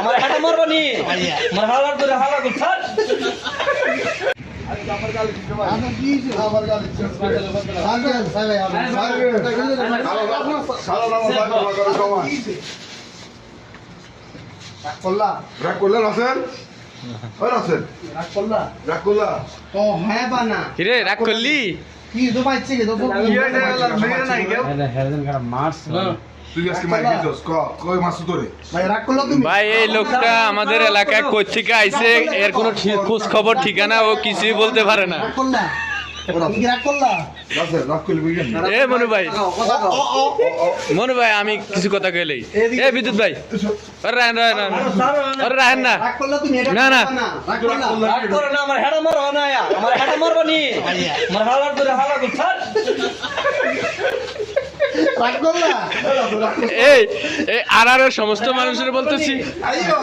আমার হাতে মারবো নি আমার হালার ধরে হালা কর ছাড় আমার গাল রাগ করলেন আছেন আছেন রাগ করলা তো হ্যাঁ বা না কিরে রাগ করলি কি তো পাইছে কি তো তুই আজকে মার দিছস কই মাছ তোরে ভাই রাগ করলো তুমি ভাই এই লোকটা আমাদের এলাকায় কই থেকে আইছে এর কোনো খোঁজ খবর ঠিকানা ও কিছুই বলতে পারে না। রাগ করলা তুমি কি রাগ করলা রাগ করলি বুঝলেন এ মনু ভাই আমি কিছু কথা কইলেই এ বিদ্যুৎ ভাই রাহেন না রাগ করলা তুমি এটা না, না। রাগ করলা রাগ করে না আমার হাতে মারবো না আমার হাতে মারবো নি আমার হালার ধরে হালা কর ছাড় রাগ করলা এই আর সমস্ত মানুষের বলতেছি আইও